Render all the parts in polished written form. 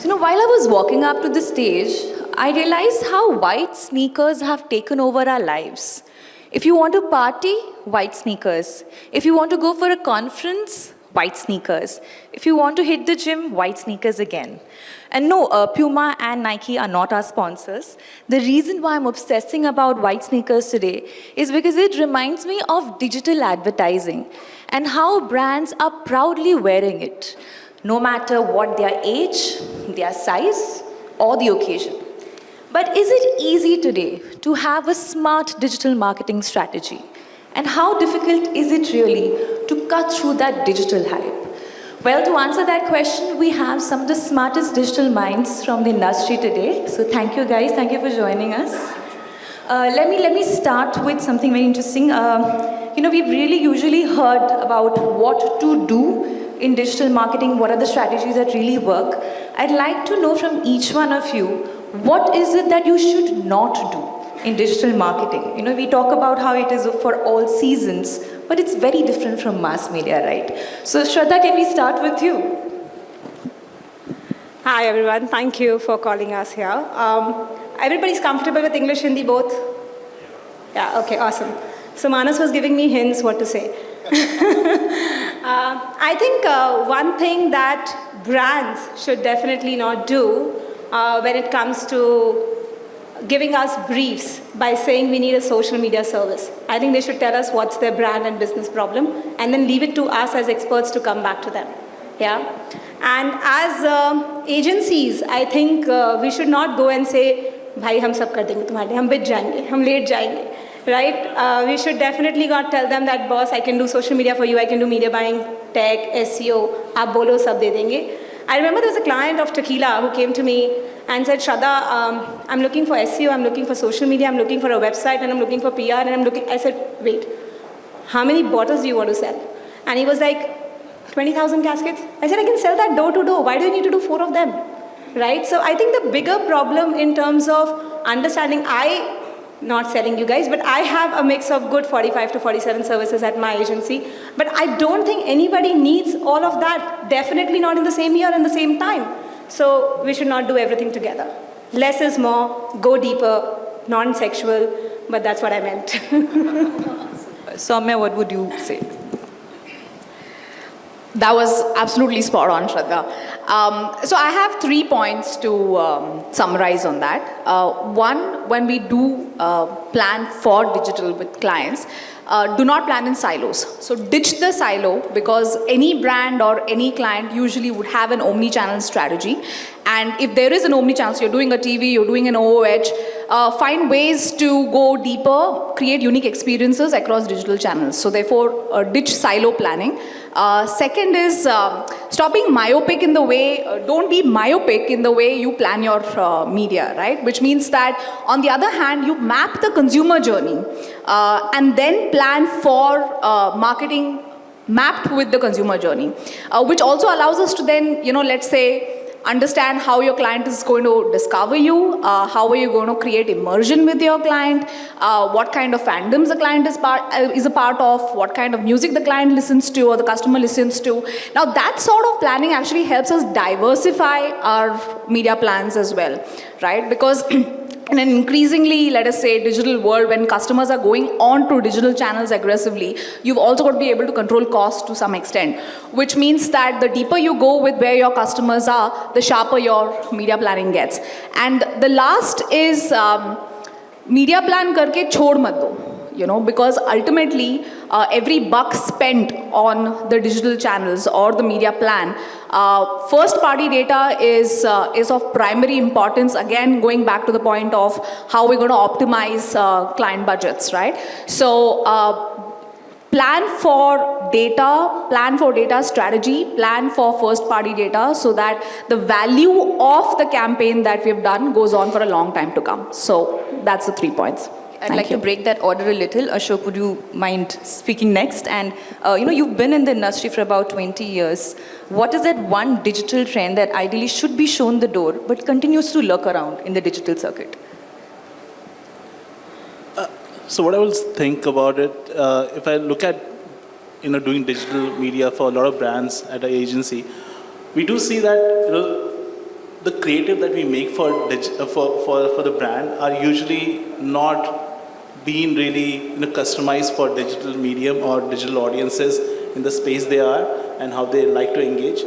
While I was walking up to the stage, I realized how white sneakers have taken over our lives. If you want to party, white sneakers. If you want to go for a conference, white sneakers. If you want to hit the gym, white sneakers again. And no, Puma and Nike are not our sponsors. The reason why I'm obsessing about white sneakers today is because it reminds me of digital advertising and how brands are proudly wearing it, no matter what their age, their size, or the occasion. But is it easy today to have a smart digital marketing strategy? And how difficult is it really to cut through that digital hype? Well, to answer that question, we have some of the smartest digital minds from the industry today. So thank you guys, thank you for joining us. Let me start with something very interesting. We've really usually heard about what to do in digital marketing, what are the strategies that really work. I'd like to know from each one of you, what is it that you should not do in digital marketing? We talk about how it is for all seasons, but it's very different from mass media, right? So Shraddha, can we start with you? Hi everyone, thank you for calling us here. Everybody's comfortable with English, Hindi both? Yeah, okay, awesome. So Manas was giving me hints what to say. I think one thing that brands should definitely not do when it comes to giving us briefs by saying we need a social media service. I think they should tell us what's their brand and business problem and then leave it to us as experts to come back to them. Yeah? And as agencies, I think we should not go and say, bhai hum sab kar denge tumhare liye, hum bich jayenge, hum late jayenge. Right? We should definitely not tell them that, boss, I can do social media for you, I can do media buying, tech, SEO, aap bolo sab de denge. I remember there was a client of Tequila who came to me and said, Shraddha, I'm looking for SEO, I'm looking for social media, I'm looking for a website, and I'm looking for PR, and I said, wait, how many bottles do you want to sell? And he was like, 20,000 caskets. I said, I can sell that door to door. Why do you need to do 4 of them? Right? So I think the bigger problem in terms of understanding, not selling you guys, but I have a mix of good 45 to 47 services at my agency. But I don't think anybody needs all of that. Definitely not in the same year and the same time. So we should not do everything together. Less is more, go deeper, non-sexual, but that's what I meant. Soumya, what would you say? That was absolutely spot on, Shraddha. So I have 3 points to summarize on that. One, when we do plan for digital with clients, do not plan in silos. So ditch the silo, because any brand or any client usually would have an omni-channel strategy. And if there is an omni-channel, so you're doing a TV, you're doing an OOH, find ways to go deeper, create unique experiences across digital channels. So therefore, ditch silo planning. Second is stop being myopic in the way, don't be myopic in the way you plan your media, right? Which means that on the other hand, you map the consumer journey and then plan for marketing mapped with the consumer journey, which also allows us to then, let's say, understand how your client is going to discover you, how are you going to create immersion with your client, what kind of fandoms the client is a part of, what kind of music the client listens to or the customer listens to. Now that sort of planning actually helps us diversify our media plans as well, right? Because in an increasingly, let us say, digital world, when customers are going on to digital channels aggressively, you've also got to be able to control costs to some extent, which means that the deeper you go with where your customers are, the sharper your media planning gets. And the last is media plan karke chhod mat do. Because ultimately every buck spent on the digital channels or the media plan, first party data is of primary importance, again going back to the point of how we're going to optimize client budgets, right? So plan for data strategy, plan for first party data so that the value of the campaign that we've done goes on for a long time to come. So that's the 3 points. I'd like to break that order a little. Ashok, would you mind speaking next? And you've been in the industry for about 20 years. What is that one digital trend that ideally should be shown the door but continues to lurk around in the digital circuit? So what I will think about it, if I look at doing digital media for a lot of brands at our agency, we do see that the creative that we make for the brand are usually not being really customized for digital medium or digital audiences in the space they are and how they like to engage.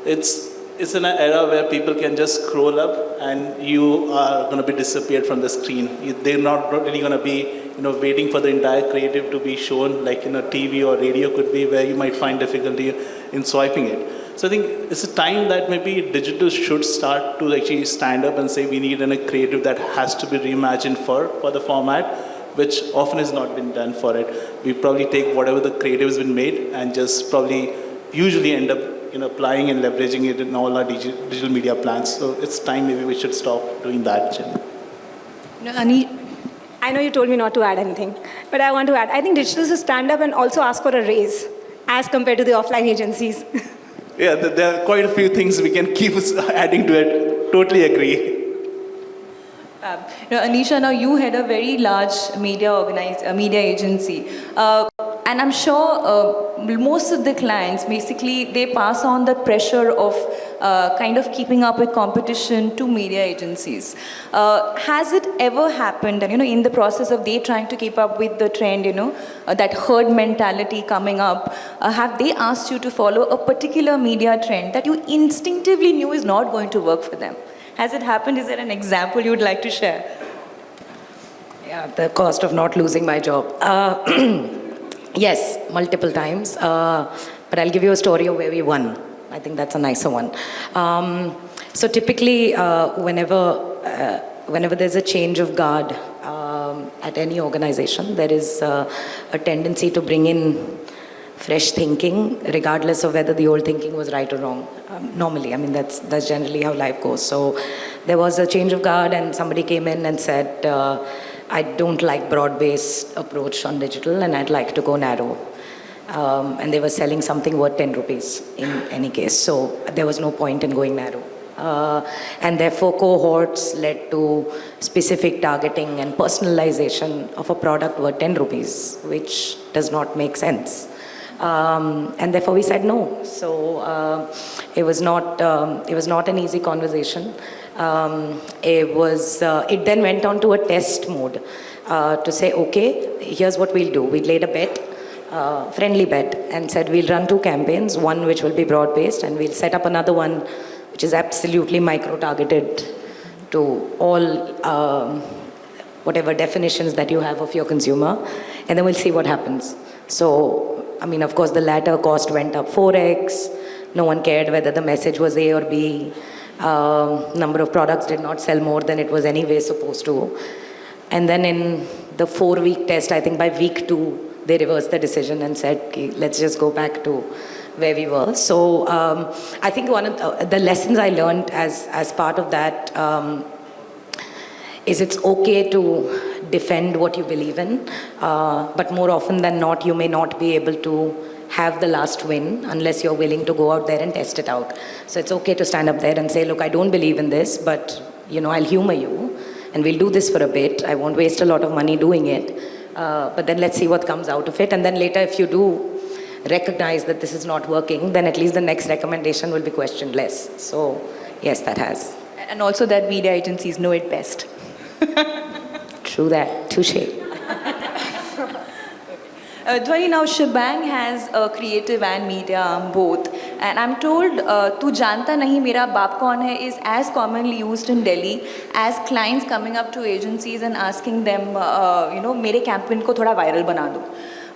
It's in an era where people can just scroll up and you are going to be disappeared from the screen. They're not really going to be waiting for the entire creative to be shown, like TV or radio could be, where you might find difficulty in swiping it. So I think it's a time that maybe digital should start to actually stand up and say we need a creative that has to be reimagined for the format, which often has not been done for it. We probably take whatever the creative has been made and just probably usually end up applying and leveraging it in all our digital media plans. So it's time maybe we should stop doing that, Jim. I know you told me not to add anything, but I want to add. I think digital should stand up and also ask for a raise as compared to the offline agencies. Yeah, there are quite a few things we can keep adding to it. Totally agree. Anisha, now you had a very large media agency. And I'm sure most of the clients, basically, they pass on the pressure of kind of keeping up with competition to media agencies. Has it ever happened, and in the process of they trying to keep up with the trend, that herd mentality coming up, have they asked you to follow a particular media trend that you instinctively knew is not going to work for them? Has it happened? Is there an example you would like to share? Yeah, the cost of not losing my job. Yes, multiple times. But I'll give you a story of where we won. I think that's a nicer one. So typically, whenever there's a change of guard at any organization, there is a tendency to bring in fresh thinking, regardless of whether the old thinking was right or wrong. Normally, I mean, that's generally how life goes. So there was a change of guard and somebody came in and said, I don't like broad-based approach on digital and I'd like to go narrow. And they were selling something worth 10 rupees in any case. So there was no point in going narrow. And therefore cohorts led to specific targeting and personalization of a product worth 10 rupees, which does not make sense. And therefore we said no. So it was not an easy conversation. It then went on to a test mode to say, okay, here's what we'll do. We laid a bet, friendly bet, and said we'll run 2 campaigns, one which will be broad-based, and we'll set up another one which is absolutely micro-targeted to all whatever definitions that you have of your consumer, and then we'll see what happens. So, I mean, of course, the latter cost went up 4x. No one cared whether the message was A or B. Number of products did not sell more than it was anyway supposed to. And then in the 4-week test, I think by week 2, they reversed the decision and said, okay, let's just go back to where we were. So I think one of the lessons I learned as part of that is it's okay to defend what you believe in, but more often than not, you may not be able to have the last win unless you're willing to go out there and test it out. So it's okay to stand up there and say, look, I don't believe in this, but I'll humor you and we'll do this for a bit. I won't waste a lot of money doing it, but then let's see what comes out of it. And then later, if you do recognize that this is not working, then at least the next recommendation will be questioned less. So yes, that has. And also that media agencies know it best. True that, touche. Dhwani, now Shebang has creative and media both. And I'm told, Tu Janta Nahi Mera Baap Kaun Hai is as commonly used in Delhi as clients coming up to agencies and asking them, mere campaign ko thoda viral bana do.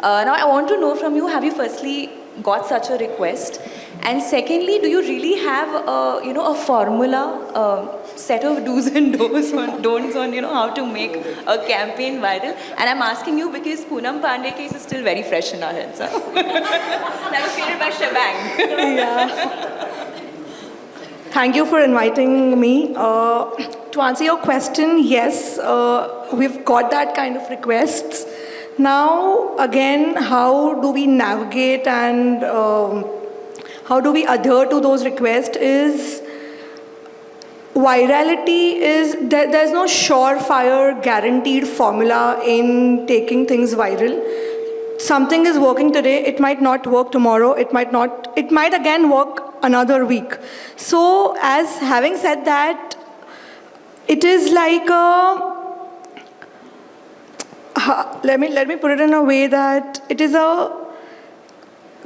Now I want to know from you, have you firstly got such a request? And secondly, do you really have a formula, set of do's and don'ts on how to make a campaign viral? And I'm asking you because Poonam Pandey case is still very fresh in our heads. Huh? That was created by Shebang. Yeah. Thank you for inviting me. To answer your question, yes, we've got that kind of requests. Now, again, how do we navigate and how do we adhere to those requests is virality is, there's no surefire guaranteed formula in taking things viral. Something is working today, it might not work tomorrow, it might again work another week. So, as having said that, it is like a, let me put it in a way that it is a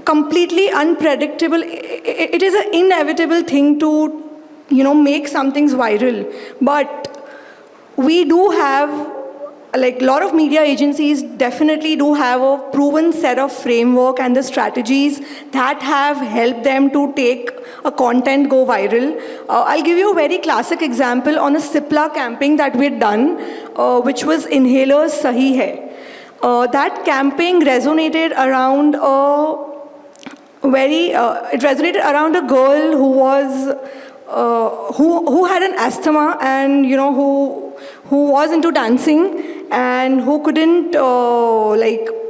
completely unpredictable, it is an inevitable thing to, make some things viral. But we do have, like a lot of media agencies definitely do have a proven set of framework and the strategies that have helped them to take a content go viral. I'll give you a very classic example on a Cipla campaign that we had done, which was Inhalers Sahi Hai. That campaign resonated around it resonated around a girl who was who had an asthma and who was into dancing and who couldn't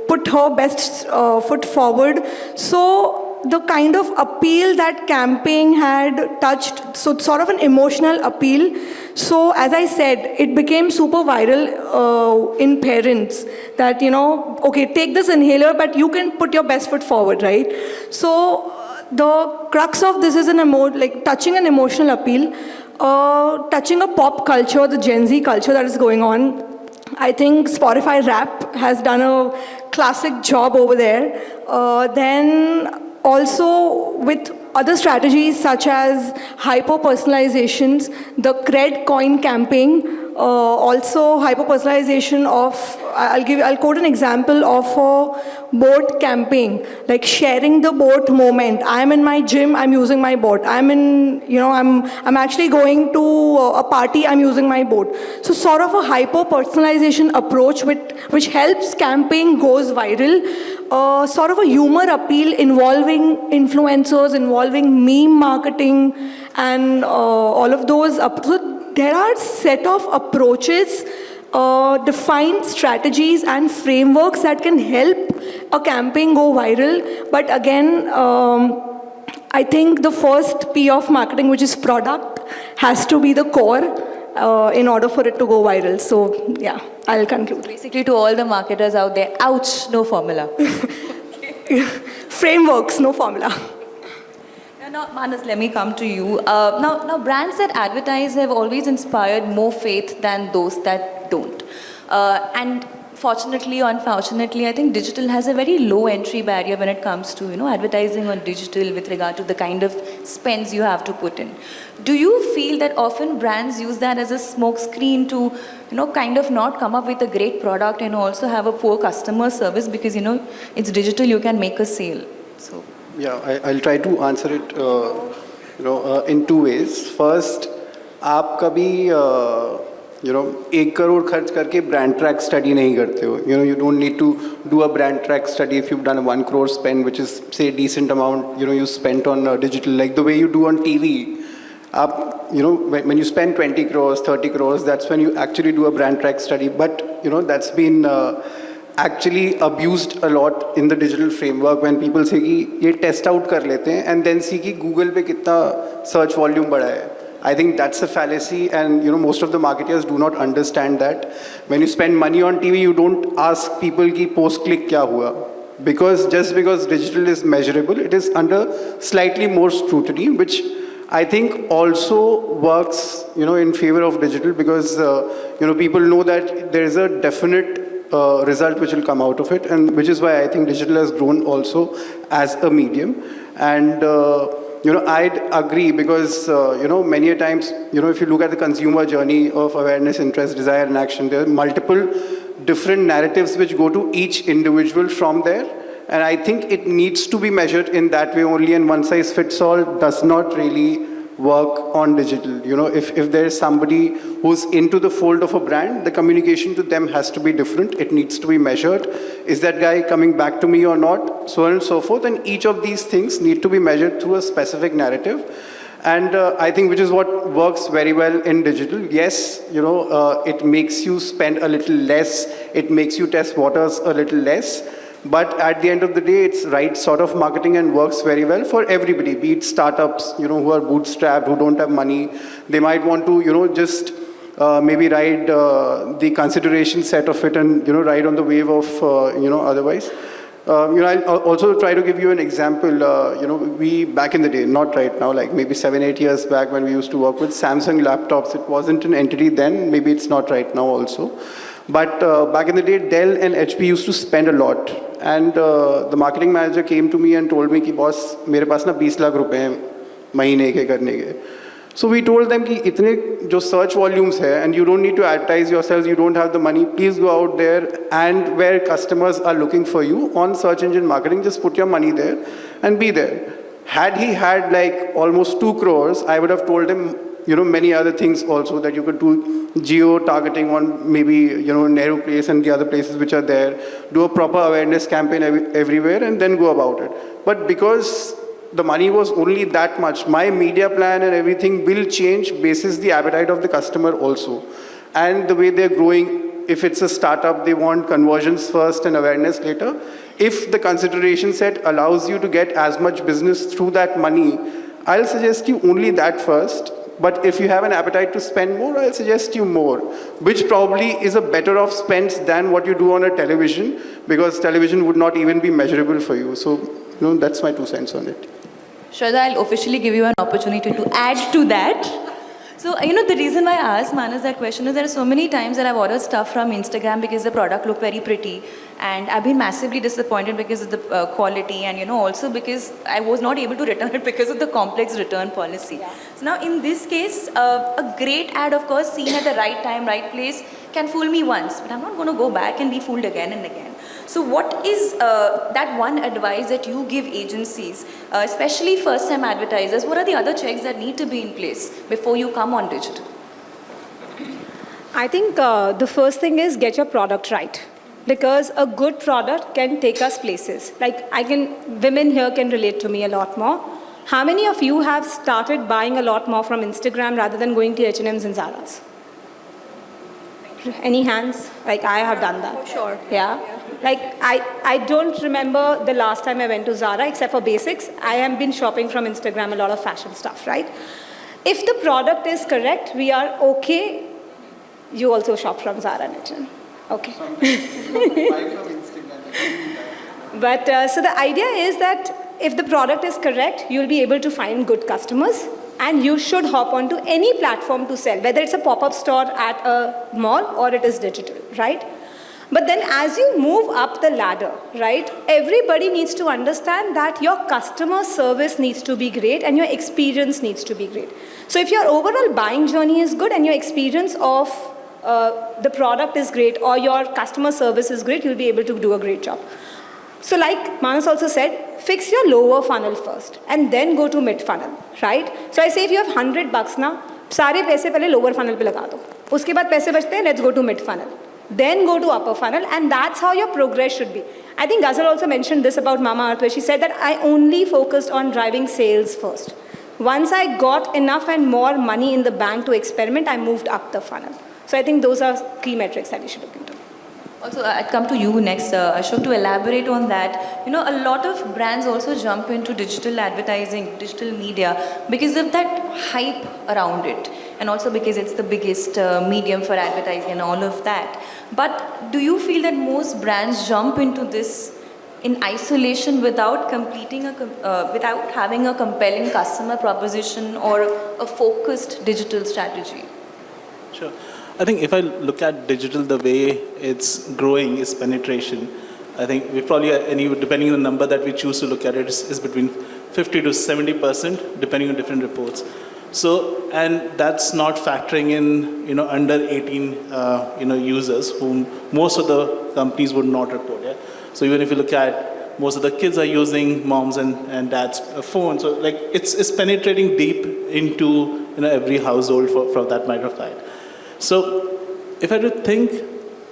put her best foot forward. So the kind of appeal that campaign had touched, so sort of an emotional appeal. So as I said, it became super viral in parents that, okay, take this inhaler, but you can put your best foot forward, right? So the crux of this is touching an emotional appeal, touching a pop culture, the Gen Z culture that is going on. I think Spotify Rap has done a classic job over there. Then also with other strategies such as hyper-personalizations, the Cred Coin campaign, also hyper-personalization of, I'll quote an example of a boat campaign, like sharing the boat moment. I'm in my gym, I'm using my boat. I'm actually going to a party, I'm using my boat. So sort of a hyper-personalization approach which helps campaign goes viral. Sort of a humor appeal involving influencers, involving meme marketing and all of those. So there are set of approaches, defined strategies and frameworks that can help a campaign go viral. But again, I think the first P of marketing, which is product, has to be the core in order for it to go viral. So yeah, I'll conclude. Basically, to all the marketers out there, ouch, no formula. Frameworks, no formula. Now, Manas, let me come to you. Now, brands that advertise have always inspired more faith than those that don't. And fortunately or unfortunately, I think digital has a very low entry barrier when it comes to advertising on digital with regard to the kind of spends you have to put in. Do you feel that often brands use that as a smokescreen to kind of not come up with a great product and also have a poor customer service because it's digital, you can make a sale? So. Yeah, I'll try to answer it, in two ways. First, आप कभी, 1 crore खर्च करके brand track study नहीं करते हो. You don't need to do a brand track study if you've done a 1 crore spend, which is say decent amount, you spent on digital, like the way you do on TV. When you spend 20 crores, 30 crores, that's when you actually do a brand track study. But, that's been actually abused a lot in the digital framework when people say कि ये test out कर लेते हैं and then see कि Google पे कितना search volume बढ़ा है. I think that's a fallacy and most of the marketers do not understand that. When you spend money on TV, you don't ask people कि post click क्या हुआ. Because just because digital is measurable, it is under slightly more scrutiny, which I think also works in favor of digital because people know that there is a definite result which will come out of it, and which is why I think digital has grown also as a medium. And I'd agree because many a times if you look at the consumer journey of awareness, interest, desire and action, there are multiple different narratives which go to each individual from there, and I think it needs to be measured in that way only, and one size fits all does not really work on digital. If there is somebody who's into the fold of a brand, the communication to them has to be different. It needs to be measured. Is that guy coming back to me or not? So on and so forth. And each of these things need to be measured through a specific narrative. And I think which is what works very well in digital. Yes, it makes you spend a little less. It makes you test waters a little less. But at the end of the day, it's right sort of marketing and works very well for everybody, be it startups, who are bootstrapped, who don't have money. They might want to, just maybe ride the consideration set of it and, ride on the wave of, otherwise. I'll also try to give you an example. We back in the day, not right now, like maybe 7-8 years back when we used to work with Samsung laptops, it wasn't an entity then, maybe it's not right now also. But back in the day, Dell and HP used to spend a lot. And the marketing manager came to me and told me, कि boss, मेरे पास ना 20 लाख रुपए हैं महीने के करने के. So we told them कि इतने जो search volumes है, and you don't need to advertise yourselves, you don't have the money, please go out there and where customers are looking for you on search engine marketing, just put your money there and be there. Had he had like almost 2 crores, I would have told him, many other things also, that you could do geo targeting on maybe, Nehru Place and the other places which are there, do a proper awareness campaign everywhere and then go about it. But because the money was only that much, my media plan and everything will change basis the appetite of the customer also. And the way they're growing, if it's a startup, they want conversions first and awareness later. If the consideration set allows you to get as much business through that money, I'll suggest you only that first. But if you have an appetite to spend more, I'll suggest you more, which probably is a better off spends than what you do on a television, because television would not even be measurable for you. So, that's my 2 cents on it. Shraddha, I'll officially give you an opportunity to add to that. So, the reason why I asked Manas that question is there are so many times that I've ordered stuff from Instagram because the product looked very pretty, and I've been massively disappointed because of the quality, and also because I was not able to return it because of the complex return policy. Yeah. So now in this case, a great ad, of course, seen at the right time, right place, can fool me once, but I'm not going to go back and be fooled again and again. So what is that one advice that you give agencies, especially first-time advertisers? What are the other checks that need to be in place before you come on digital? I think the first thing is get your product right. Because a good product can take us places. Like women here can relate to me a lot more. How many of you have started buying a lot more from Instagram rather than going to H&M's and Zara's? Any hands? Like I have done that. Sure. Yeah. Like I don't remember the last time I went to Zara except for basics. I have been shopping from Instagram a lot of fashion stuff, right? If the product is correct, we are okay. You also shop from Zara and H&M. Okay. But so the idea is that if the product is correct, you'll be able to find good customers, and you should hop onto any platform to sell, whether it's a pop-up store at a mall or it is digital, right? But then as you move up the ladder, right, everybody needs to understand that your customer service needs to be great and your experience needs to be great. So if your overall buying journey is good and your experience of the product is great or your customer service is great, you'll be able to do a great job. So like Manas also said, fix your lower funnel first and then go to mid funnel, right? So I say if you have $100 ना, सारे पैसे पहले lower funnel पे लगा दो. उसके बाद पैसे बचते हैं, let's go to mid funnel. Then go to upper funnel, and that's how your progress should be. I think Ghazal also mentioned this about Mamaearth, where she said that I only focused on driving sales first. Once I got enough and more money in the bank to experiment, I moved up the funnel. So I think those are key metrics that you should look into. Also, I'd come to you next, Ashok, to elaborate on that. A lot of brands also jump into digital advertising, digital media, because of that hype around it, and also because it's the biggest medium for advertising and all of that. But do you feel that most brands jump into this in isolation without without having a compelling customer proposition or a focused digital strategy? Sure. I think if I look at digital, the way it's growing is penetration. I think we probably, depending on the number that we choose to look at it, is between 50 to 70%, depending on different reports. So, and that's not factoring in, under 18, users, whom most of the companies would not report. Yeah? So even if you look at, most of the kids are using moms and dad's phones. So like it's penetrating deep into every household for that matter of fact. So if I do think,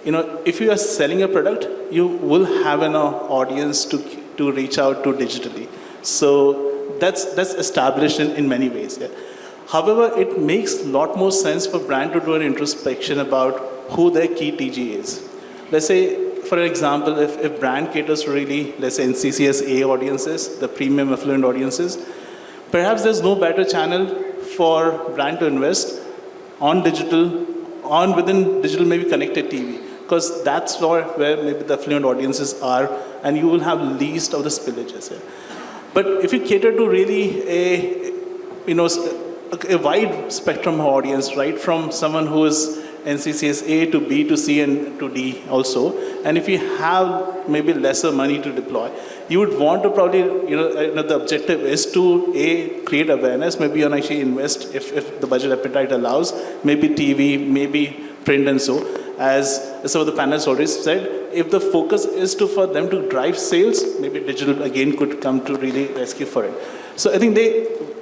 if you are selling a product, you will have an audience to reach out to digitally. So that's established in many ways. Yeah. However, it makes a lot more sense for brand to do an introspection about who their key TG is. Let's say, for example, if brand caters to really, let's say, NCCS A audiences, the premium affluent audiences, perhaps there's no better channel for brand to invest on digital, within digital, maybe connected TV, because that's where maybe the affluent audiences are and you will have least of the spillages. Yeah. But if you cater to really a wide spectrum of audience, right, from someone who is NCCS A to B to C and to D also, and if you have maybe lesser money to deploy, you would want to probably, the objective is to create awareness, maybe and actually invest if the budget appetite allows, maybe TV, maybe print and so. As some of the panelists already said, if the focus is for them to drive sales, maybe digital again could come to really rescue for it. So I think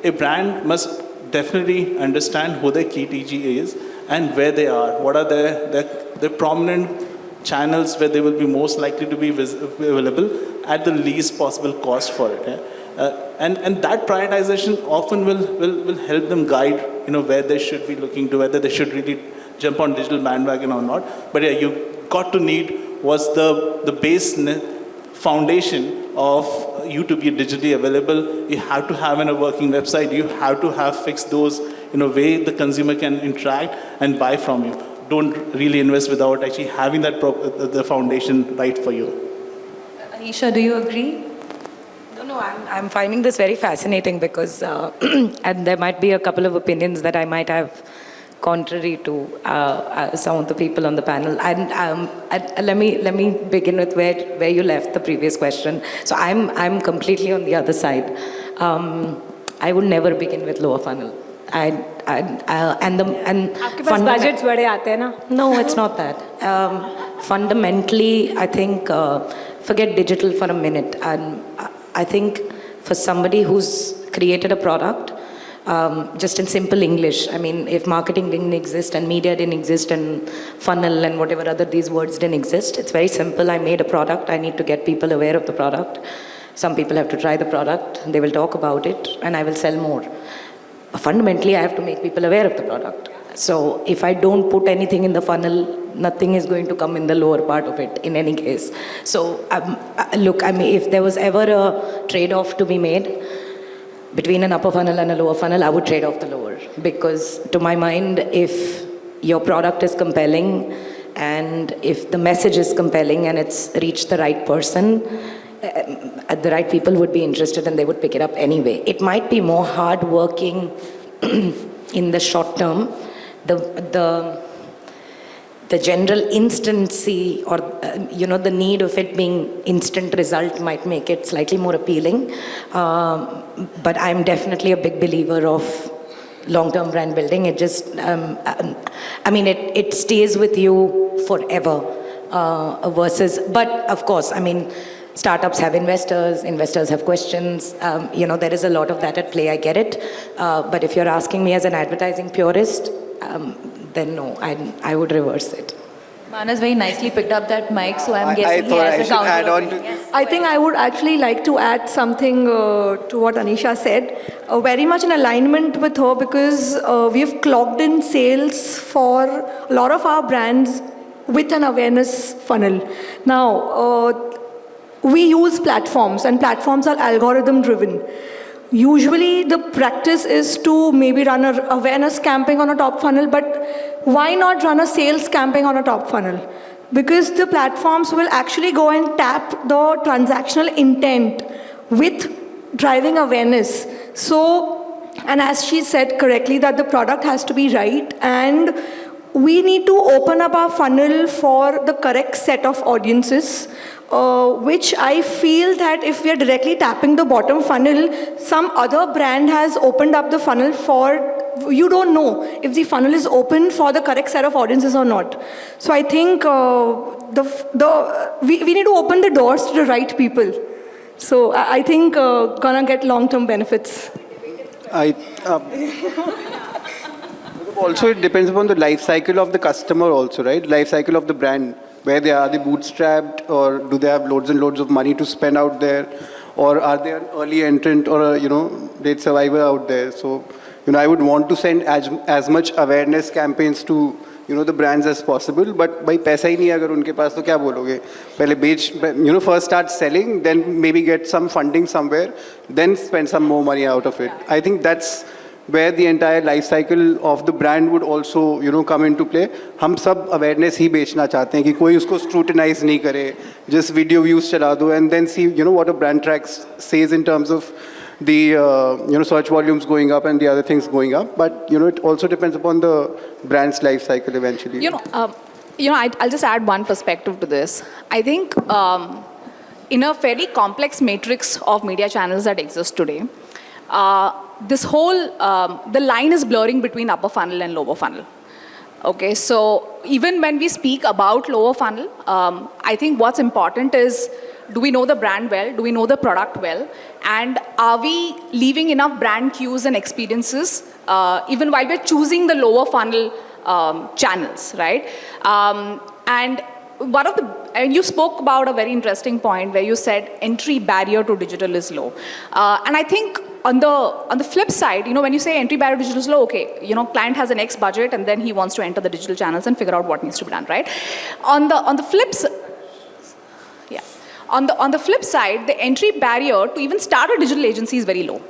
a brand must definitely understand who their key TG is and where they are. What are their prominent channels where they will be most likely to be available at the least possible cost for it. Yeah? And that prioritization often will help them guide, where they should be looking to, whether they should really jump on digital bandwagon or not. But yeah, you got to need was the base foundation of you to be digitally available. You have to have a working website. You have to have fixed those way the consumer can interact and buy from you. Don't really invest without actually having that the foundation right for you. Anisha, do you agree? No, I'm finding this very fascinating because, and there might be a couple of opinions that I might have contrary to some of the people on the panel. And let me begin with where you left the previous question. So I'm completely on the other side. I would never begin with lower funnel. आपके पास budgets बड़े आते हैं ना? No, it's not that. Fundamentally, I think, forget digital for a minute. And I think for somebody who's created a product, just in simple English, I mean, if marketing didn't exist and media didn't exist and funnel and whatever other these words didn't exist, it's very simple. I made a product. I need to get people aware of the product. Some people have to try the product. They will talk about it and I will sell more. Fundamentally, I have to make people aware of the product. So if I don't put anything in the funnel, nothing is going to come in the lower part of it in any case. So look, I mean, if there was ever a trade-off to be made between an upper funnel and a lower funnel, I would trade off the lower. Because to my mind, if your product is compelling and if the message is compelling and it's reached the right person, the right people would be interested and they would pick it up anyway. It might be more hard working in the short term. The general instancy or the need of it being instant result might make it slightly more appealing. But I'm definitely a big believer of long-term brand building. It just, it stays with you forever versus, but of course, startups have investors have questions, there is a lot of that at play, I get it. But if you're asking me as an advertising purist, then no, I would reverse it. Manas very nicely picked up that mic, so I'm guessing he has a counter opinion. Yes. I think I would actually like to add something to what Anisha said, very much in alignment with her because we've clocked in sales for a lot of our brands with an awareness funnel. Now, we use platforms and platforms are algorithm driven. Usually the practice is to maybe run an awareness campaign on a top funnel, but why not run a sales campaign on a top funnel? Because the platforms will actually go and tap the transactional intent with driving awareness. So, and as she said correctly, that the product has to be right and we need to open up our funnel for the correct set of audiences. Which I feel that if we are directly tapping the bottom funnel, some other brand has opened up the funnel for, you don't know if the funnel is open for the correct set of audiences or not. So I think we need to open the doors to the right people. So I think gonna get long-term benefits. Also, it depends upon the life cycle of the customer also, right? Life cycle of the brand. Where they are they bootstrapped or do they have loads and loads of money to spend out there, or are they an early entrant or a late survivor out there? So I would want to send as much awareness campaigns to the brands as possible, but भाई पैसा ही नहीं अगर उनके पास तो क्या बोलोगे? पहले बेच first start selling, then maybe get some funding somewhere, then spend some more money out of it. I think that's where the entire life cycle of the brand would also, you know, come into play. हम सब awareness ही बेचना चाहते हैं कि कोई उसको scrutinize नहीं करे, just video views चला दो and then see, you know, what a brand track says in terms of the you know, search volumes going up and the other things going up. But you know, it also depends upon the brand's life cycle eventually. I'll just add one perspective to this. I think in a fairly complex matrix of media channels that exist today, this whole, the line is blurring between upper funnel and lower funnel. Okay, so even when we speak about lower funnel, I think what's important is, do we know the brand well? Do we know the product well? And are we leaving enough brand cues and experiences even while we're choosing the lower funnel channels, right? And you spoke about a very interesting point where you said entry barrier to digital is low. And I think on the flip side, you know, when you say entry barrier to digital is low, okay, you know, client has an X budget and then he wants to enter the digital channels and figure out what needs to be done, right? On the flip side, yeah. On the flip side, the entry barrier to even start a digital agency is very low.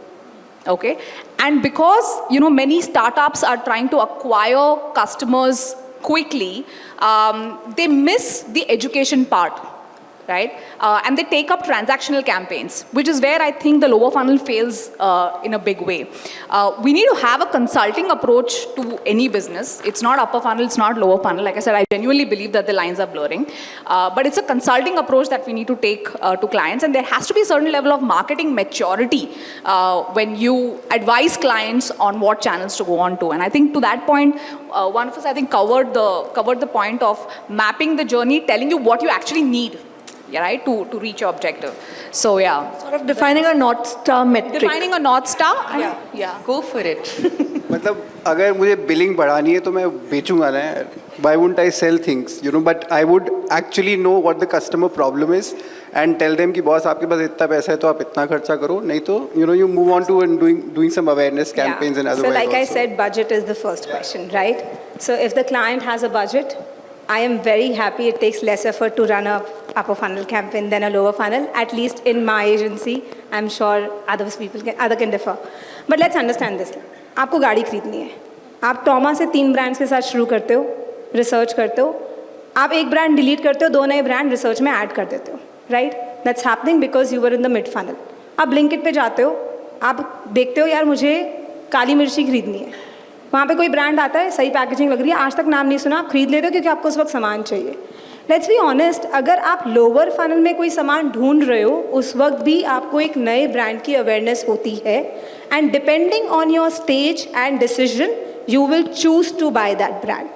Okay, and because, you know, many startups are trying to acquire customers quickly, they miss the education part, right? And they take up transactional campaigns, which is where I think the lower funnel fails in a big way. We need to have a consulting approach to any business. It's not upper funnel, it's not lower funnel. Like I said, I genuinely believe that the lines are blurring. But it's a consulting approach that we need to take to clients. And there has to be a certain level of marketing maturity when you advise clients on what channels to go on to. And I think to that point, one of us, I think, covered the point of mapping the journey, telling you what you actually need, yeah, right, to reach your objective. So yeah. Sort of defining a North Star metric. Defining a North Star? Yeah, go for it. मतलब अगर मुझे billing बढ़ानी है तो मैं बेचूंगा ना यार. Why wouldn't I sell things, you know? But I would actually know what the customer problem is and tell them कि बॉस आपके पास इतना पैसा है तो आप इतना खर्चा करो, नहीं तो you know, you move on to and doing some awareness campaigns and otherwise. So like I also. said, budget is the first question, right? So if the client has a budget, I am very happy it takes less effort to run a upper funnel campaign than a lower funnel, at least in my agency. I'm sure other can differ. But let's understand this. आपको गाड़ी खरीदनी है. आप टॉमा से 3 brands के साथ शुरू करते हो, रिसर्च करते हो. आप एक ब्रांड डिलीट करते हो, 2 नए ब्रांड रिसर्च में ऐड कर देते हो, right? That's happening because you were in the mid funnel. आप ब्लिंकिट पे जाते हो, आप देखते हो यार मुझे काली मिर्ची खरीदनी है. वहाँ पे कोई ब्रांड आता है, सही पैकेजिंग लग रही है, आज तक नाम नहीं सुना, आप खरीद लेते हो क्योंकि आपको उस वक्त सामान चाहिए. लेट्स बी ऑनेस्ट, अगर आप लोअर फनल में कोई सामान ढूंढ रहे हो, उस वक्त भी आपको एक नए ब्रांड की अवेयरनेस होती है. And depending on your stage and decision, you will choose to buy that brand.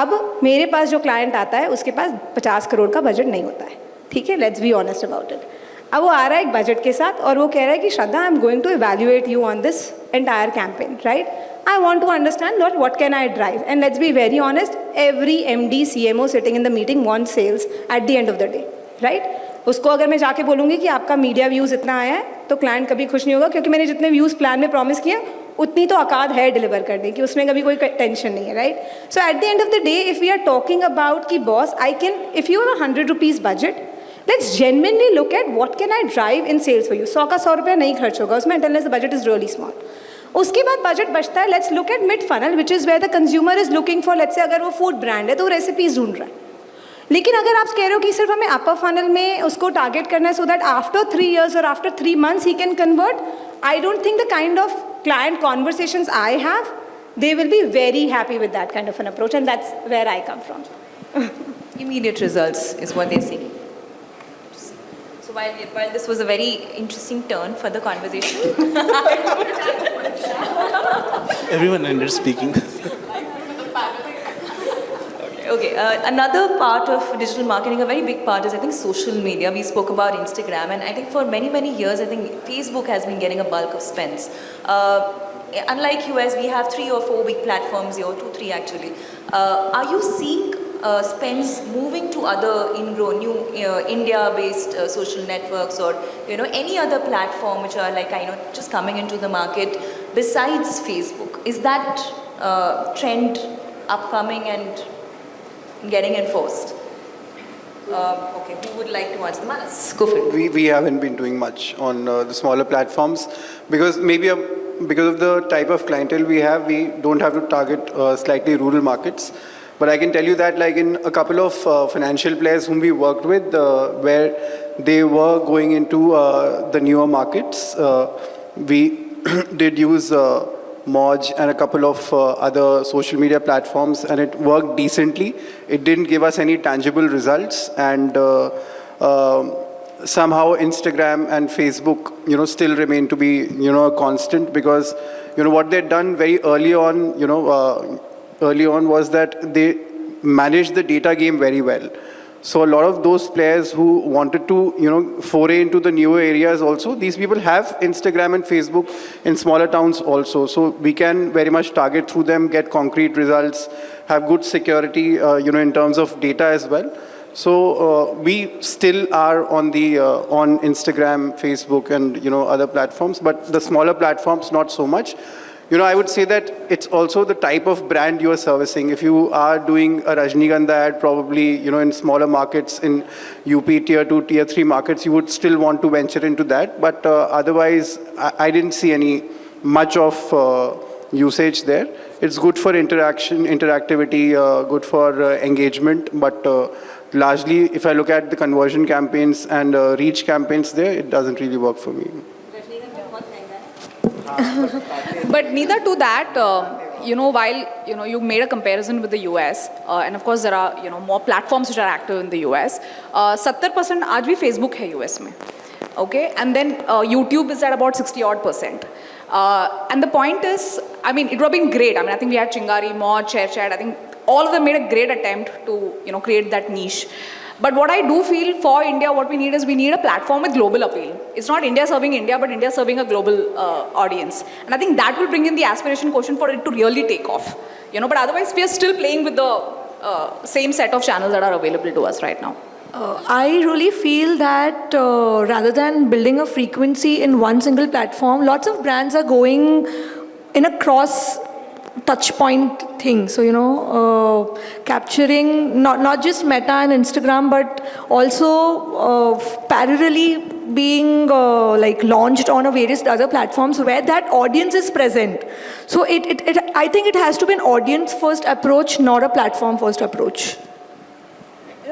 अब मेरे पास जो क्लाइंट आता है उसके पास 50 करोड़ का बजट नहीं होता है, ठीक है? Let's be honest about it. अब वो आ रहा है एक बजट के साथ और वो कह रहा है कि Shraddha, I am going to evaluate you on this entire campaign, right? I want to understand what can I drive. And let's be very honest, every MD, CMO sitting in the meeting wants sales at the end of the day, right? उसको अगर मैं जाके बोलूँगी कि आपका media views इतना आया है, तो क्लाइंट कभी खुश नहीं होगा, क्योंकि मैंने जितने व्यूज़ प्लान में प्रॉमिस किया उतनी तो औकात है डिलीवर करने की, उसमें कभी कोई टेंशन नहीं है, right? So at the end of the day, if we are talking about कि boss, I can, if you have 100 rupees budget, let's genuinely look at what can I drive in sales for you. 100 का 100 रुपया नहीं खर्च होगा उसमें, unless the budget is really small. उसके बाद budget बचता है, let's look at mid funnel, which is where the consumer is looking for. Let's say अगर वो फूड ब्रांड है तो वो रेसिपीज ढूंढ रहा है. लेकिन अगर आप कह रहे हो कि सिर्फ हमें अपर फनल में उसको टारगेट करना है सो दैट आफ्टर 3 years और after 3 months he can convert, I don't think the kind of client conversations I have, they will be very happy with that kind of an approach, and that's where I come from. Immediate results is what they see. So while this was a very interesting turn for the conversation, Everyone ended speaking. okay, another part of digital marketing, a very big part, is I think social media. We spoke about Instagram, and I think for many years, I think Facebook has been getting a bulk of spends. Unlike US, we have 3 or 4 big platforms here, 2, 3 actually. Are you seeing spends moving to other ingrown, new India-based social networks, or any other platform which are like just coming into the market besides Facebook? Is that trend upcoming and getting enforced? Okay, who would like to answer the Go for it. We haven't been doing much on the smaller platforms because maybe because of the type of clientele we have, we don't have to target slightly rural markets. But I can tell you that like in a couple of financial players whom we worked with, where they were going into the newer markets, we did use Moj and a couple of other social media platforms, and it worked decently. It didn't give us any tangible results, and somehow Instagram and Facebook, still remain to be, a constant, because, what they'd done very early on, was that they managed the data game very well. So a lot of those players who wanted to, foray into the newer areas also, these people have Instagram and Facebook in smaller towns also. So we can very much target through them, get concrete results, have good security, in terms of data as well. So we still are on the on Instagram, Facebook, and other platforms, but the smaller platforms not so much. I would say that it's also the type of brand you are servicing. If you are doing a Rajnigandha ad, probably, in smaller markets, in UP tier 2, tier 3 markets, you would still want to venture into that. But otherwise, I didn't see any much of usage there. It's good for interactivity, good for engagement. But largely, if I look at the conversion campaigns and reach campaigns there, it doesn't really work for me. But neither to that, while, you made a comparison with the US, and of course there are, more platforms which are active in the US, 70% आज भी Facebook है US में, okay? And then YouTube is at about 60-odd%. And the point is, I mean, it would have been great. I mean, I think we had Chingari, Moj, ShareChat. I think all of them made a great attempt to, create that niche. But what I do feel for India, what we need is we need a platform with global appeal. It's not India serving India, but India serving a global audience. And I think that will bring in the aspiration quotient for it to really take off. But otherwise, we are still playing with the same set of channels that are available to us right now. I really feel that rather than building a frequency in one single platform, lots of brands are going in a cross touch point thing. So, capturing not just Meta and Instagram, but also parallelly being launched on a various other platforms where that audience is present. So I think it has to be an audience first approach, not a platform first approach.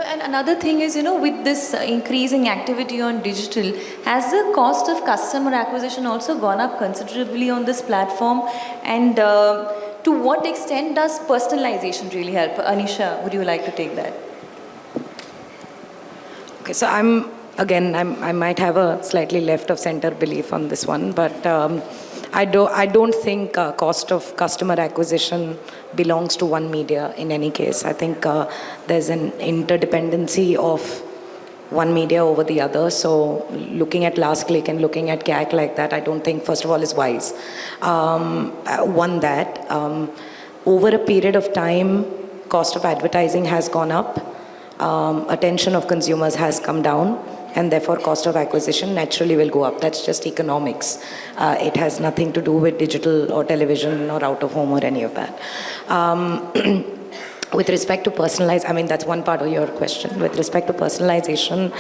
And another thing is, with this increasing activity on digital, has the cost of customer acquisition also gone up considerably on this platform? And to what extent does personalization really help? Anisha, would you like to take that? Okay, so I might have a slightly left of center belief on this one, but I don't think cost of customer acquisition belongs to one media in any case. I think there's an interdependency of one media over the other. So looking at last click and looking at CAC like that, I don't think, first of all, is wise. Over a period of time, cost of advertising has gone up, attention of consumers has come down, and therefore cost of acquisition naturally will go up. That's just economics. It has nothing to do with digital or television or out of home or any of that. With respect to personalized, I mean, that's one part of your question. With respect to personalization,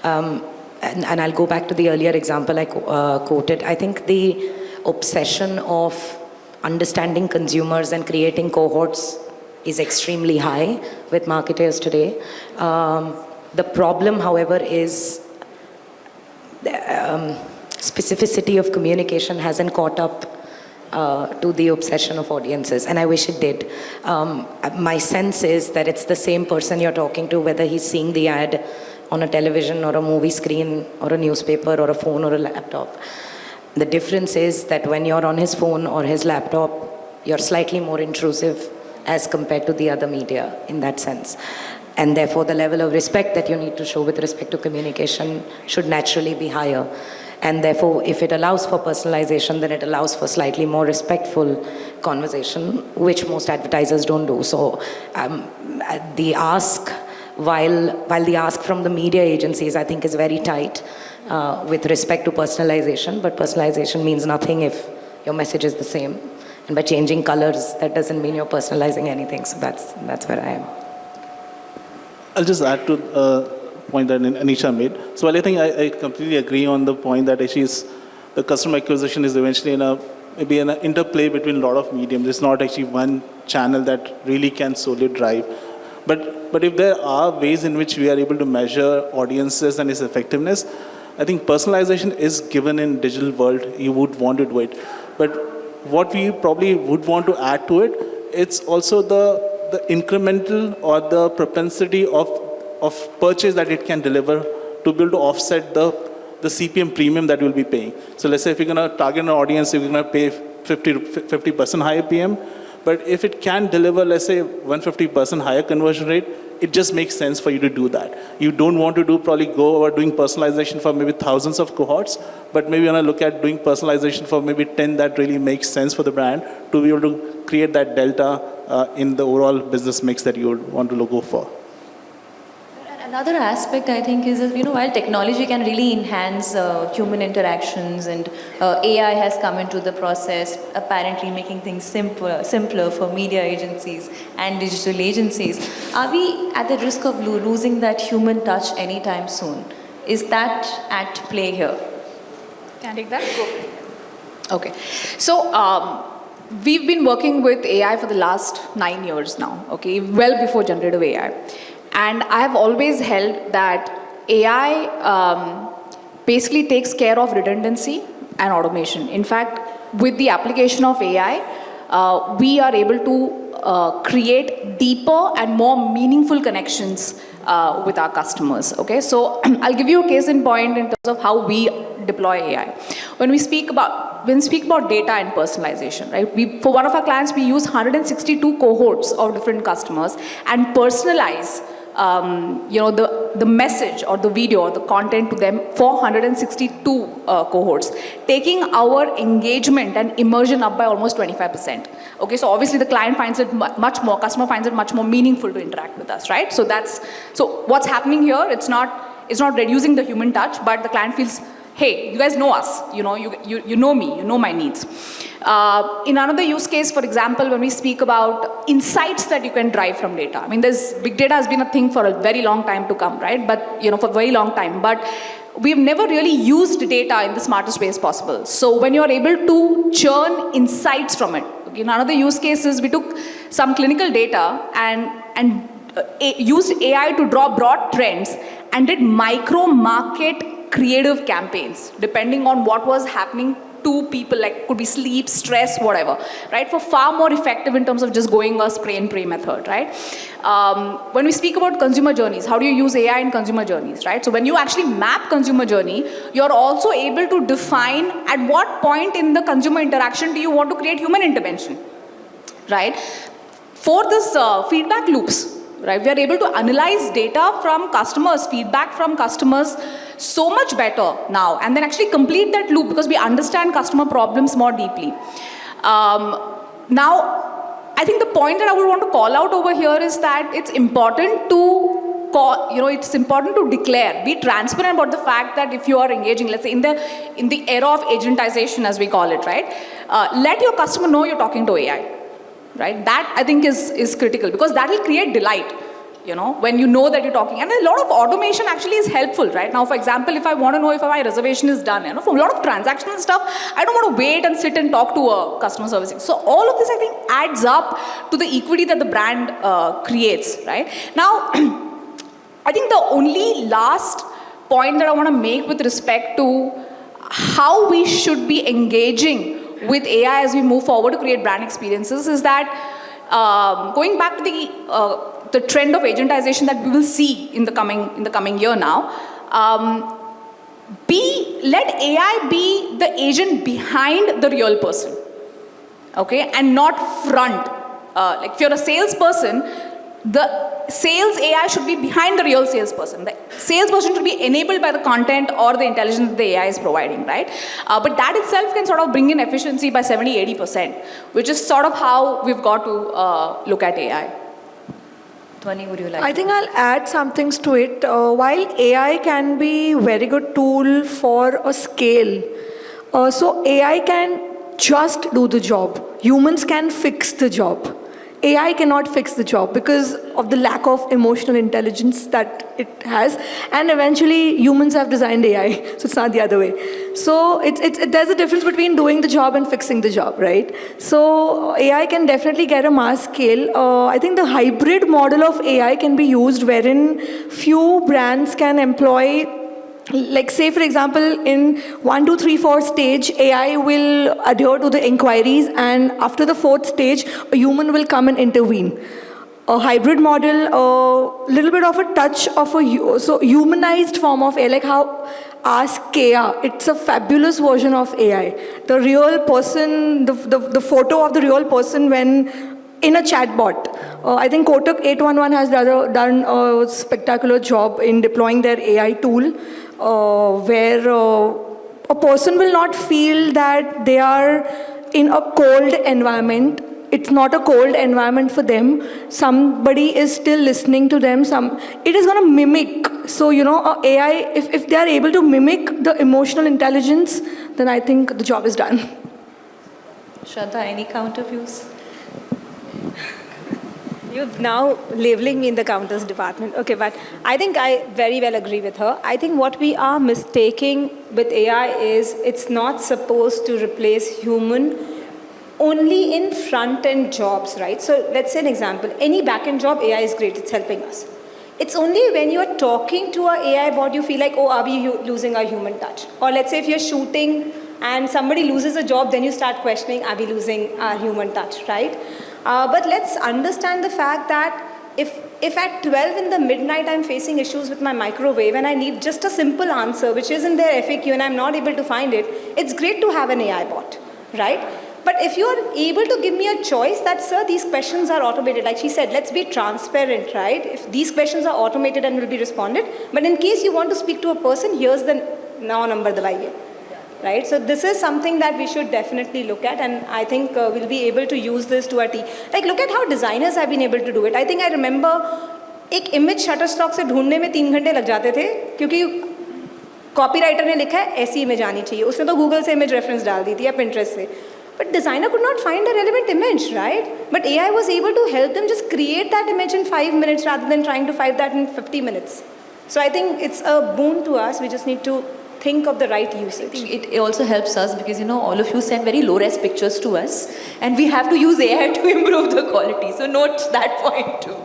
and I'll go back to the earlier example I quoted, I think the obsession of understanding consumers and creating cohorts is extremely high with marketers today. The problem, however, is specificity of communication hasn't caught up to the obsession of audiences, and I wish it did. My sense is that it's the same person you're talking to, whether he's seeing the ad on a television or a movie screen or a newspaper or a phone or a laptop. The difference is that when you're on his phone or his laptop, you're slightly more intrusive as compared to the other media in that sense. And therefore, the level of respect that you need to show with respect to communication should naturally be higher. And therefore, if it allows for personalization, then it allows for slightly more respectful conversation, which most advertisers don't do. So the ask, while the ask from the media agencies, I think, is very tight with respect to personalization, but personalization means nothing if your message is the same. And by changing colors, that doesn't mean you're personalizing anything. So that's where I am. I'll just add to the point that Anisha made. So while I think I completely agree on the point that the customer acquisition is eventually in a maybe an interplay between a lot of mediums. It's not actually one channel that really can solely drive. But if there are ways in which we are able to measure audiences and its effectiveness, I think personalization is given in digital world. You would want to do it. But what we probably would want to add to it, it's also the incremental or the propensity of purchase that it can deliver to be able to offset the CPM premium that we'll be paying. So let's say if you're going to target an audience, you're going to pay 50% higher PM, but if it can deliver, let's say, 150% higher conversion rate, it just makes sense for you to do that. You don't want to probably go over doing personalization for maybe thousands of cohorts, but maybe you want to look at doing personalization for maybe 10 that really makes sense for the brand to be able to create that delta in the overall business mix that you would want to go for. Another aspect I think is that, while technology can really enhance human interactions and AI has come into the process, apparently making things simpler for media agencies and digital agencies, are we at the risk of losing that human touch anytime soon? Is that at play here? Can I take that? Go for it. Okay. So, we've been working with AI for the last 9 years now, okay, well before generative AI. And I have always held that AI basically takes care of redundancy and automation. In fact, with the application of AI, we are able to create deeper and more meaningful connections with our customers. Okay, so I'll give you a case in point in terms of how we deploy AI. When we speak about data and personalization, right? For one of our clients, we use 162 cohorts of different customers and personalize the message or the video or the content to them for 162 cohorts, taking our engagement and immersion up by almost 25%. Okay, so obviously the client finds it customer finds it much more meaningful to interact with us, right? So what's happening here, it's not reducing the human touch, but the client feels, hey, you guys know us, you know me, you know my needs. In another use case, for example, when we speak about insights that you can drive from data. I mean, big data has been a thing for a very long time to come, right? But, for a very long time. But we've never really used data in the smartest ways possible. So when you're able to churn insights from it, okay, in another use case is we took some clinical data and used AI to draw broad trends and did micro-market creative campaigns, depending on what was happening to people, like could be sleep, stress, whatever, right? For far more effective in terms of just going a spray and pray method, right? When we speak about consumer journeys, how do you use AI in consumer journeys, right? So when you actually map consumer journey, you're also able to define at what point in the consumer interaction do you want to create human intervention, right? For this feedback loops, right? We are able to analyze data from customers, feedback from customers so much better now, and then actually complete that loop because we understand customer problems more deeply. Now, I think the point that I would want to call out over here is that it's important to it's important to declare, be transparent about the fact that if you are engaging, let's say in the era of agentization, as we call it, right? Let your customer know you're talking to AI. Right? That I think is critical because that will create delight, when you know that you're talking. And a lot of automation actually is helpful, right? Now, for example, if I want to know if my reservation is done, for a lot of transactional stuff, I don't want to wait and sit and talk to a customer service. So all of this, I think, adds up to the equity that the brand creates, right? Now, I think the only last point that I want to make with respect to how we should be engaging with AI as we move forward to create brand experiences is that going back to the trend of agentization that we will see in the coming year now, let AI be the agent behind the real person, okay, and not front. Like if you're a salesperson, the sales AI should be behind the real salesperson. The salesperson should be enabled by the content or the intelligence that the AI is providing, right? But that itself can sort of bring in efficiency by 70-80%, which is sort of how we've got to look at AI. Dhwani, would you like I think I'll add some things to it. While AI can be a very good tool for a scale, so AI can just do the job. Humans can fix the job. AI cannot fix the job because of the lack of emotional intelligence that it has. And eventually, humans have designed AI, so it's not the other way. So there's a difference between doing the job and fixing the job, right? So AI can definitely get a mass scale. I think the hybrid model of AI can be used wherein few brands can employ, like say for example, in 1, 2, 3, 4 stage, AI will adhere to the inquiries, and after the 4th stage, a human will come and intervene. A hybrid model, a little bit of a touch of so humanized form of AI, like how Ask Kea, it's a fabulous version of AI. The real person, the photo of the real person when in a chatbot. I think Kotak 811 has done a spectacular job in deploying their AI tool, where a person will not feel that they are in a cold environment. It's not a cold environment for them. Somebody is still listening to them. It is going to mimic. So, AI, if they are able to mimic the emotional intelligence, then I think the job is done. Shraddha, any counter views? You're now labeling me in the counters department. Okay, but I think I very well agree with her. I think what we are mistaking with AI is it's not supposed to replace human only in front-end jobs, right? So let's say an example. Any back-end job, AI is great. It's helping us. It's only when you're talking to an AI bot, you feel like, oh, are we losing our human touch? Or let's say if you're shooting and somebody loses a job, then you start questioning, are we losing our human touch, right? But let's understand the fact that if at 12 in the midnight I'm facing issues with my microwave and I need just a simple answer, which is in their FAQ and I'm not able to find it, it's great to have an AI bot, right? But if you're able to give me a choice that, sir, these questions are automated, like she said, let's be transparent, right? If these questions are automated and will be responded, but in case you want to speak to a person, here's the now number dabaiye. Right? So this is something that we should definitely look at, and I think we'll be able to use this to our T. Like look at how designers have been able to do it. I think I remember एक image Shutterstock से ढूंढने में 3 घंटे लग जाते थे क्योंकि copywriter ने लिखा है ऐसी image आनी चाहिए. उसने तो Google से image reference डाल दी थी या Pinterest से. But designer could not find a relevant image, right? But AI was able to help them just create that image in 5 minutes rather than trying to find that in 50 minutes. So I think it's a boon to us. We just need to think of the right usage. I think it also helps us because all of you send very low-res pictures to us and we have to use AI to improve the quality. So note that point too.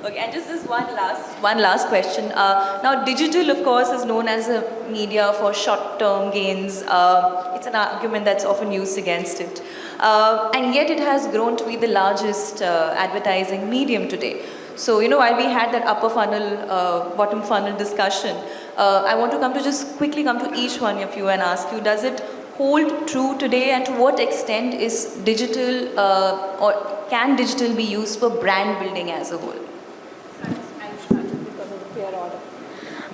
Okay, and just this one last question. Now digital of course is known as a media for short-term gains. It's an argument that's often used against it. And yet it has grown to be the largest advertising medium today. So, while we had that upper funnel, bottom funnel discussion, I want to just quickly come to each one of you and ask you, does it hold true today, and to what extent is digital or can digital be used for brand building as a whole?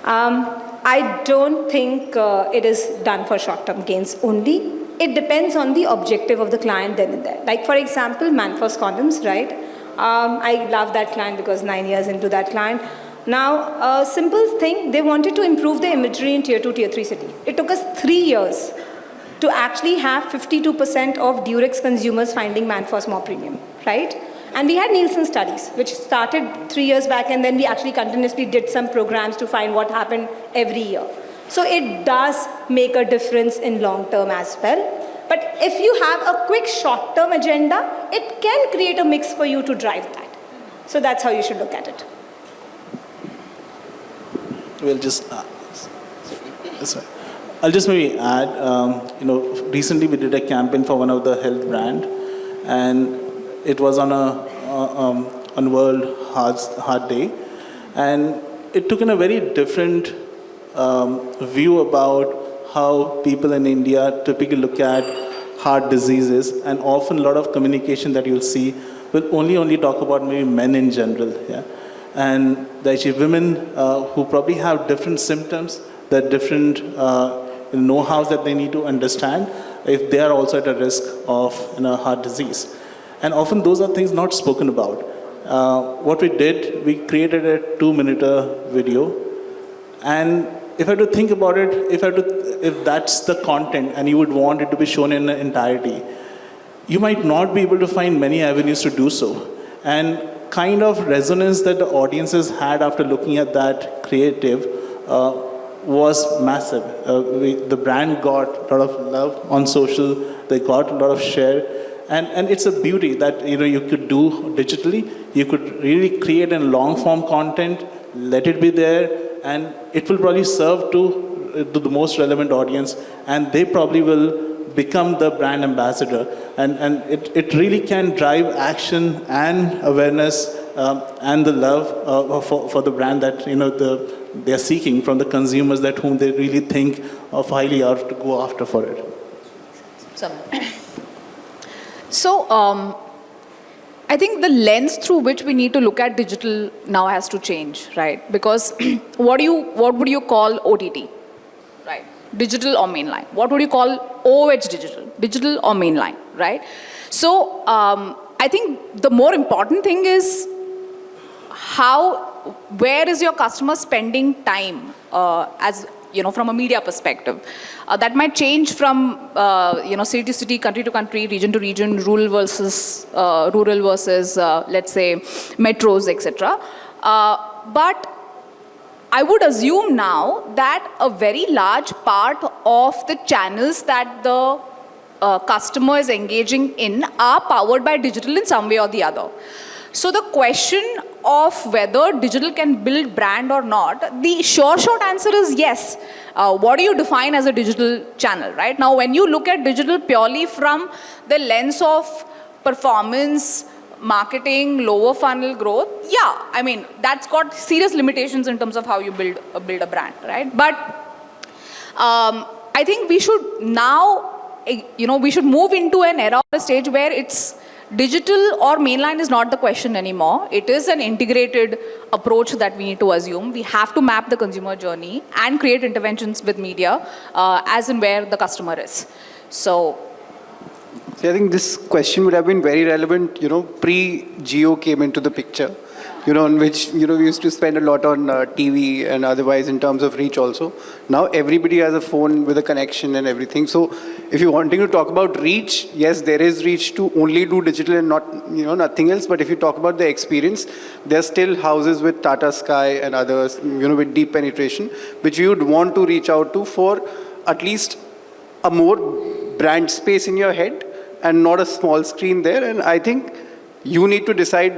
I don't think it is done for short-term gains only. It depends on the objective of the client then and there. Like for example, Manforce condoms, right? I love that client because 9 years into that client. Now, a simple thing, they wanted to improve the imagery in tier 2, tier 3 city. It took us 3 years to actually have 52% of Durex consumers finding Manforce more premium, right? And we had Nielsen studies, which started 3 years back, and then we actually continuously did some programs to find what happened every year. So it does make a difference in long term as well. But if you have a quick short-term agenda, it can create a mix for you to drive that. So that's how you should look at it. We'll just, I'll just maybe add, recently we did a campaign for one of the health brand, and it was on on World Heart Day, and it took in a very different view about how people in India typically look at heart diseases, and often a lot of communication that you'll see will only talk about maybe men in general, yeah, and actually women who probably have different symptoms, that different know-hows that they need to understand if they are also at a risk of heart disease, and often those are things not spoken about. What we did, we created a 2-minute video, and if I had to think about it, if that's the content and you would want it to be shown in entirety, you might not be able to find many avenues to do so. And kind of resonance that the audiences had after looking at that creative was massive. The brand got a lot of love on social, they got a lot of share, and it's a beauty that you could do digitally. You could really create a long form content, let it be there, and it will probably serve to the most relevant audience, and they probably will become the brand ambassador, and it really can drive action and awareness and the love for the brand that they are seeking from the consumers that whom they really think of highly or to go after for it. So, I think the lens through which we need to look at digital now has to change, right? Because what would you call OTT, right? Digital or mainline? What would you call OH digital? Digital or mainline, right? So, I think the more important thing is where is your customer spending time as from a media perspective. That might change from city to city, country to country, region to region, rural versus let's say metros, etc. But I would assume now that a very large part of the channels that the customer is engaging in are powered by digital in some way or the other. So the question of whether digital can build brand or not, the short answer is yes. What do you define as a digital channel, right? Now, when you look at digital purely from the lens of performance, marketing, lower funnel growth, yeah, I mean, that's got serious limitations in terms of how you build a brand, right? But I think we should now, we should move into an era or a stage where it's digital or mainline is not the question anymore. It is an integrated approach that we need to assume. We have to map the consumer journey and create interventions with media as in where the customer is. So I think this question would have been very relevant, pre-Geo came into the picture, in which, we used to spend a lot on TV and otherwise in terms of reach also. Now everybody has a phone with a connection and everything. So if you're wanting to talk about reach, yes, there is reach to only do digital and not, nothing else. But if you talk about the experience, there are still houses with Tata Sky and others, with deep penetration, which you would want to reach out to for at least a more brand space in your head and not a small screen there. And I think you need to decide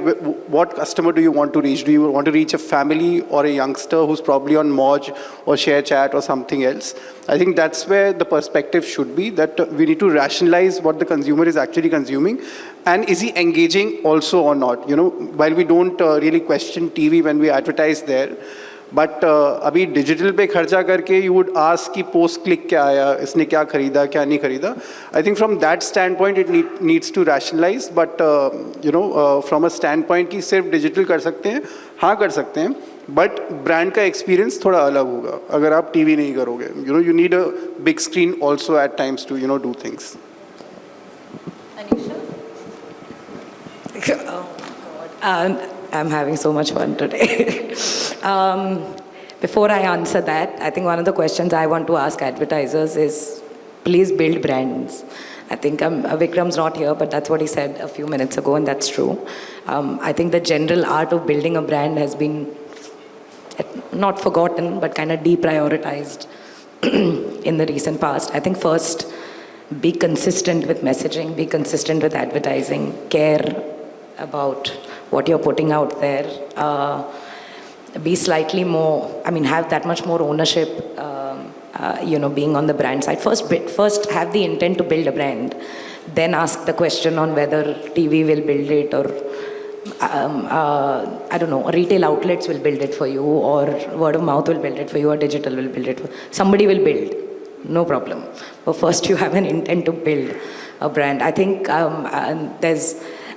what customer do you want to reach. Do you want to reach a family or a youngster who's probably on Moj or ShareChat or something else? I think that's where the perspective should be, that we need to rationalize what the consumer is actually consuming and is he engaging also or not. While we don't really question TV when we advertise there, but अभी digital पे खर्चा करके you would ask कि post click क्या आया, इसने क्या खरीदा, क्या नहीं खरीदा. I think from that standpoint it needs to rationalize, but from a standpoint कि सिर्फ digital कर सकते हैं, हाँ कर सकते हैं, but brand का experience थोड़ा अलग होगा अगर आप TV नहीं करोगे. You need a big screen also at times to do things. I'm having so much fun today. Before I answer that, I think one of the questions I want to ask advertisers is, please build brands. I think Vikram's not here, but that's what he said a few minutes ago, and that's true. I think the general art of building a brand has been not forgotten, but kind of deprioritized in the recent past. I think first, be consistent with messaging, be consistent with advertising, care about what you're putting out there, be slightly more, have that much more ownership, being on the brand side. First have the intent to build a brand, then ask the question on whether TV will build it or, retail outlets will build it for you, or word of mouth will build it for you, or digital will build it. Somebody will build, no problem. But first you have an intent to build a brand. I think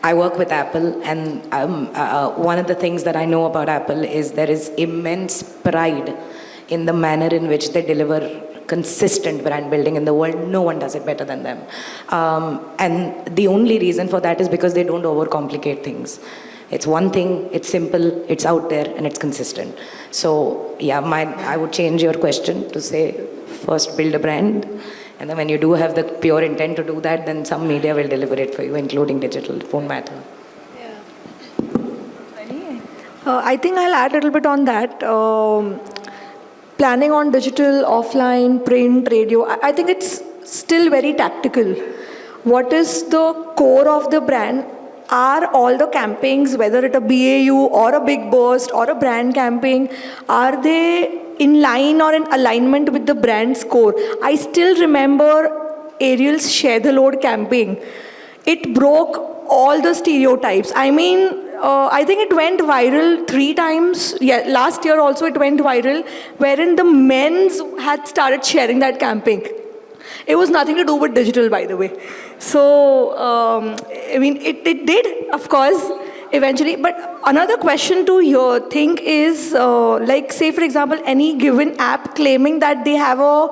I work with Apple, and one of the things that I know about Apple is there is immense pride in the manner in which they deliver consistent brand building in the world. No one does it better than them. And the only reason for that is because they don't overcomplicate things. It's one thing, it's simple, it's out there, and it's consistent. So, yeah, I would change your question to say, first build a brand, And then when you do have the pure intent to do that, then some media will deliver it for you, including digital. It won't matter. I think I'll add a little bit on that. Planning on digital, offline, print, radio, I think it's still very tactical. What is the core of the brand? Are all the campaigns, whether it a BAU or a big burst or a brand campaign, are they in line or in alignment with the brand's core? I still remember Ariel's Share the Load campaign. It broke all the stereotypes. I mean, I think it went viral 3 times. Yeah, last year also it went viral, wherein the men's had started sharing that campaign. It was nothing to do with digital, by the way. So, I mean, it did, of course, eventually. But another question to your think is, like, say, for example, any given app claiming that they have a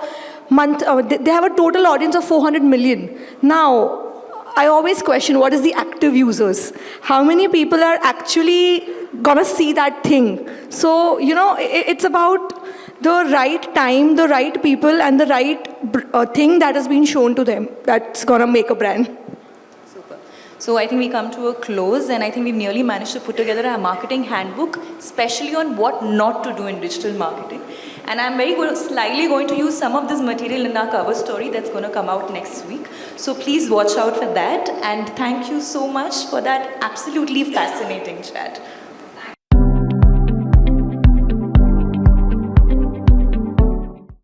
they have a total audience of 400 million. Now, I always question, what is the active users? How many people are actually gonna see that thing? So, you know, it's about the right time, the right people, and the right thing that has been shown to them that's gonna make a brand. Super. So I think we come to a close, and I think we've nearly managed to put together a marketing handbook, especially on what not to do in digital marketing. And I'm slyly going to use some of this material in our cover story that's going to come out next week. So please watch out for that. And thank you so much for that absolutely fascinating chat.